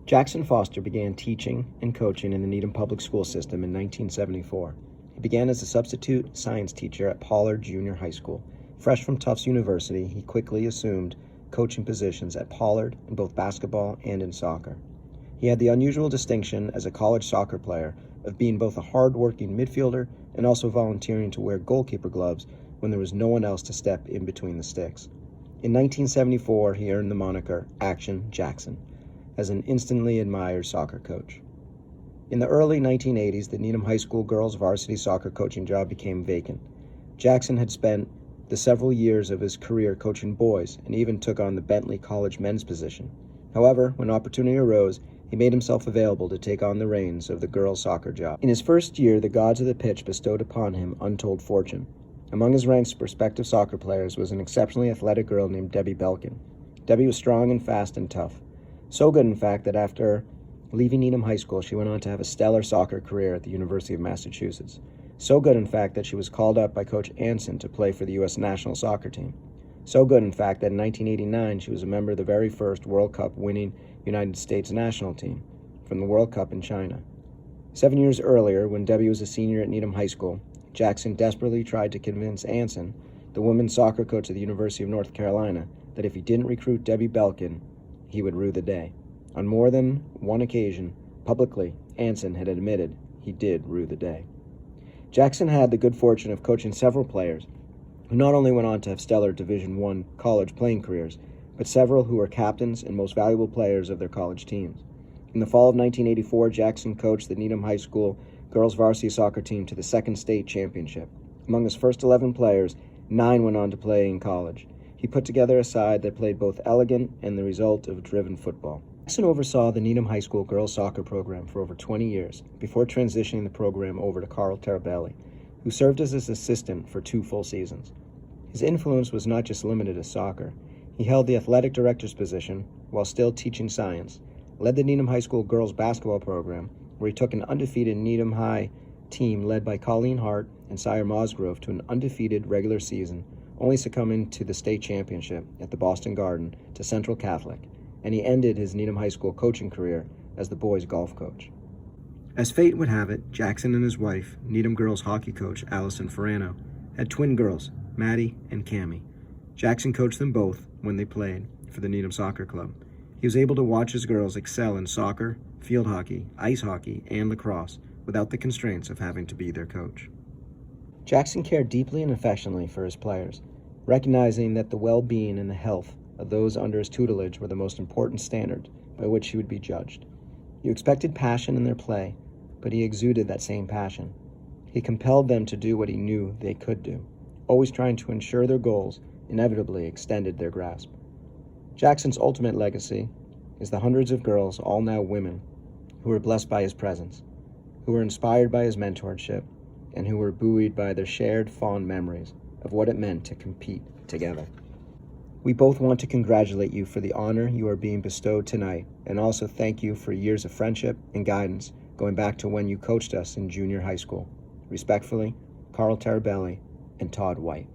Jackson Foster began teaching and coaching in the Needham Public School System in 1974. He began as a substitute science teacher at Pollard Junior High School. Fresh from Tufts University, he quickly assumed coaching positions at Pollard in both basketball and in soccer. He had the unusual distinction as a college soccer player of being both a hard-working midfielder and also volunteering to wear goalkeeper gloves when there was no one else to step in between the sticks. In 1974, he earned the moniker Action Jackson as an instantly admired soccer coach. In the early 1980s, the Needham High School girls varsity soccer coaching job became vacant. Jackson had spent the several years of his career coaching boys and even took on the Bentley College men's position. However, when opportunity arose, he made himself available to take on the reins of the girls' soccer job. In his first year, the gods of the pitch bestowed upon him untold fortune. Among his ranks of prospective soccer players was an exceptionally athletic girl named Debbie Belkin. Debbie was strong and fast and tough. So good, in fact, that after leaving Needham High School, she went on to have a stellar soccer career at the University of Massachusetts. So good, in fact, that she was called up by Coach Anson to play for the U.S. national soccer team. So good, in fact, that in 1989, she was a member of the very first World Cup winning United States national team from the World Cup in China. 7 years earlier, when Debbie was a senior at Needham High School, Jackson desperately tried to convince Anson, the women's soccer coach at the University of North Carolina, that if he didn't recruit Debbie Belkin, he would rue the day. On more than one occasion, publicly, Anson had admitted he did rue the day. Jackson had the good fortune of coaching several players who not only went on to have stellar Division I college playing careers, but several who were captains and most valuable players of their college teams. In the fall of 1984, Jackson coached the Needham High School girls varsity soccer team to the second state championship. Among his first 11 players, 9 went on to play in college. He put together a side that played both elegant and the result of driven football. Jackson oversaw the Needham High School girls soccer program for over 20 years before transitioning the program over to Carl Tarabelli, who served as his assistant for 2 full seasons. His influence was not just limited to soccer. He held the athletic director's position while still teaching science, led the Needham High School girls basketball program, where he took an undefeated Needham High team led by Colleen Hart and Sire Mosgrove to an undefeated regular season, only succumbing to the state championship at the Boston Garden to Central Catholic, and he ended his Needham High School coaching career as the boys' golf coach. As fate would have it, Jackson and his wife, Needham girls hockey coach Allison Ferrano, had twin girls, Maddie and Cammie. Jackson coached them both when they played for the Needham Soccer Club. He was able to watch his girls excel in soccer, field hockey, ice hockey, and lacrosse without the constraints of having to be their coach. Jackson cared deeply and affectionately for his players, recognizing that the well-being and the health of those under his tutelage were the most important standard by which he would be judged. You expected passion in their play, but he exuded that same passion. He compelled them to do what he knew they could do, always trying to ensure their goals inevitably extended their grasp. Jackson's ultimate legacy is the hundreds of girls, all now women, who were blessed by his presence, who were inspired by his mentorship, and who were buoyed by their shared fond memories of what it meant to compete together. We both want to congratulate you for the honor you are being bestowed tonight, and also thank you for years of friendship and guidance going back to when you coached us in junior high school. Respectfully, Carl Tarabelli and Todd White.